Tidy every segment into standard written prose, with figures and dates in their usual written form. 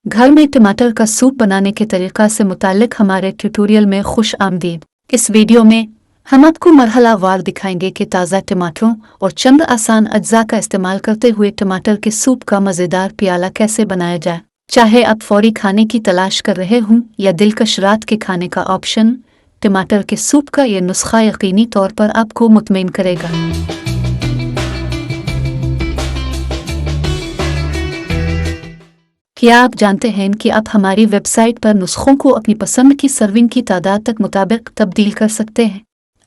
घर में टमाटर का सूप बनाने के तरीका से मुताल्लिक हमारे ट्यूटोरियल में खुश आमदीद। इस वीडियो में हम आपको मरहलावार दिखाएंगे कि ताज़ा टमाटरों और चंद आसान अज्जा का इस्तेमाल करते हुए टमाटर के सूप का मज़ेदार प्याला कैसे बनाया जाए। चाहे आप फौरी खाने की तलाश कर रहे हों या दिलकश रात के खाने का ऑप्शन, टमाटर के सूप का यह नुस्खा यकीनी तौर पर आपको मुतमईन करेगा। क्या आप जानते हैं कि आप हमारी वेबसाइट पर नुस्खों को अपनी पसंद की सर्विंग की तादाद तक मुताबिक तब्दील कर सकते हैं।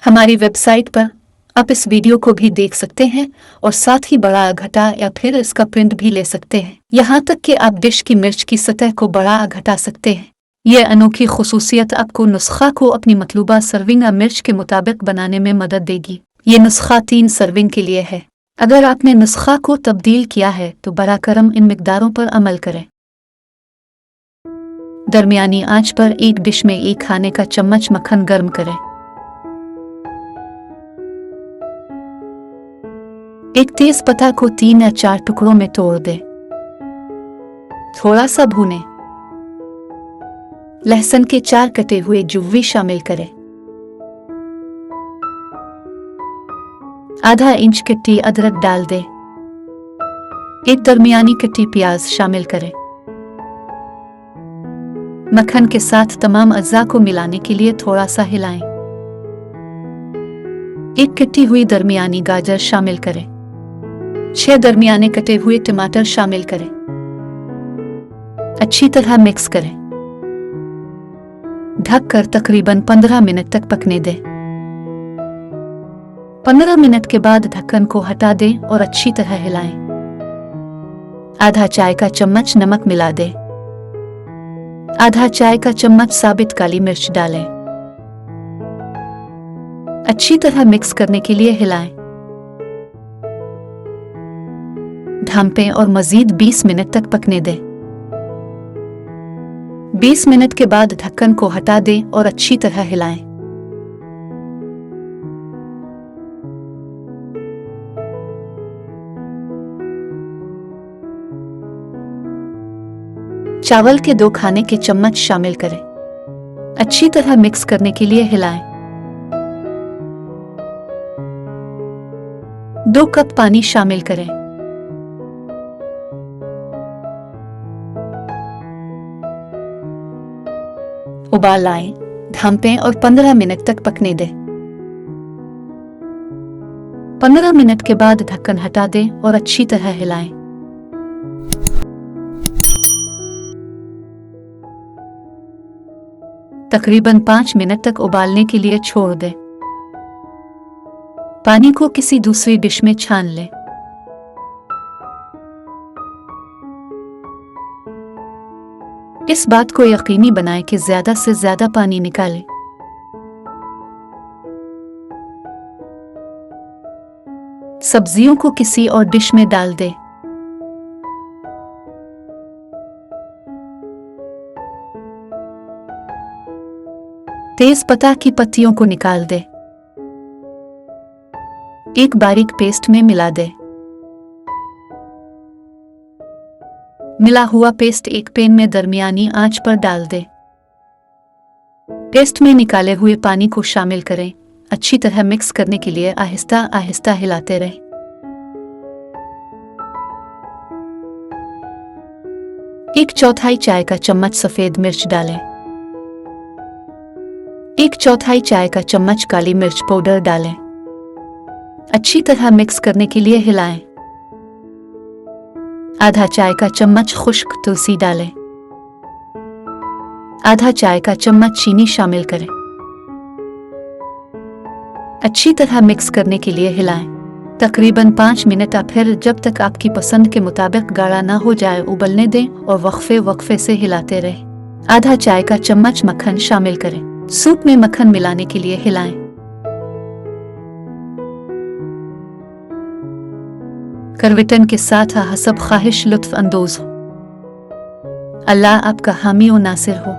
हमारी वेबसाइट पर आप इस वीडियो को भी देख सकते हैं और साथ ही बड़ा घटा या फिर इसका प्रिंट भी ले सकते हैं। यहाँ तक कि आप डिश की मिर्च की सतह को बड़ा घटा सकते हैं। यह अनोखी खुसूसियत आपको नुस्खा को अपनी मतलूबा सर्विंग या मिर्च के मुताबिक बनाने में मदद देगी। ये नुस्खा 3 सर्विंग के लिए है। अगर आपने नुस्खा को तब्दील किया है तो बरा करम इन मिकदारों पर अमल करें। दरमियानी आंच पर एक डिश में 1 खाने का चम्मच मक्खन गर्म करें। एक तेज पत्ता को 3 या 4 टुकड़ों में तोड़ दें। थोड़ा सा भूनें। लहसुन के 4 कटे हुए जुव्वी शामिल करें। आधा इंच कटी अदरक डाल दें। एक दरमियानी कटी प्याज शामिल करें। मक्खन के साथ तमाम अज्जा को मिलाने के लिए थोड़ा सा हिलाएं। एक कटी हुई दरमियानी गाजर शामिल करें। 6 दरमियाने कटे हुए टमाटर शामिल करें। अच्छी तरह मिक्स करें। ढककर तकरीबन 15 मिनट तक पकने दें। 15 मिनट के बाद ढक्कन को हटा दें और अच्छी तरह हिलाएं। आधा चाय का चम्मच नमक मिला दें। आधा चाय का चम्मच साबित काली मिर्च डालें। अच्छी तरह मिक्स करने के लिए हिलाएं। ढांपें और मजीद 20 मिनट तक पकने दें। 20 मिनट के बाद ढक्कन को हटा दें और अच्छी तरह हिलाएं। चावल के 2 खाने के चम्मच शामिल करें। अच्छी तरह मिक्स करने के लिए हिलाएं। 2 कप पानी शामिल करें। उबाल लाएं, ढांपें और 15 मिनट तक पकने दें। 15 मिनट के बाद ढक्कन हटा दें और अच्छी तरह हिलाएं। तकरीबन 5 मिनट तक उबालने के लिए छोड़ दें। पानी को किसी दूसरी डिश में छान लें। इस बात को यकीनी बनाएं कि ज्यादा से ज्यादा पानी निकालें। सब्जियों को किसी और डिश में डाल दें। तेज पत्ता की पत्तियों को निकाल दें। एक बारीक पेस्ट में मिला दें। मिला हुआ पेस्ट एक पैन में दरमियानी आंच पर डाल दें। पेस्ट में निकाले हुए पानी को शामिल करें। अच्छी तरह मिक्स करने के लिए आहिस्ता आहिस्ता हिलाते रहें। एक चौथाई चाय का चम्मच सफेद मिर्च डालें। एक चौथाई चाय का चम्मच काली मिर्च पाउडर डालें। अच्छी तरह मिक्स करने के लिए हिलाएं। आधा चाय का चम्मच खुश्क तुलसी डालें। आधा चाय का चम्मच चीनी शामिल करें। अच्छी तरह मिक्स करने के लिए हिलाएं। तकरीबन 5 मिनट या फिर जब तक आपकी पसंद के मुताबिक गाढ़ा ना हो जाए उबलने दें और वक्फे वक्फे से हिलाते रहें। आधा चाय का चम्मच मक्खन शामिल करें। सूप में मक्खन मिलाने के लिए हिलाएं। करवटन के साथ हसब ख्वाहिश लुत्फ अंदोज हो। अल्लाह आपका हामी और नासिर हो।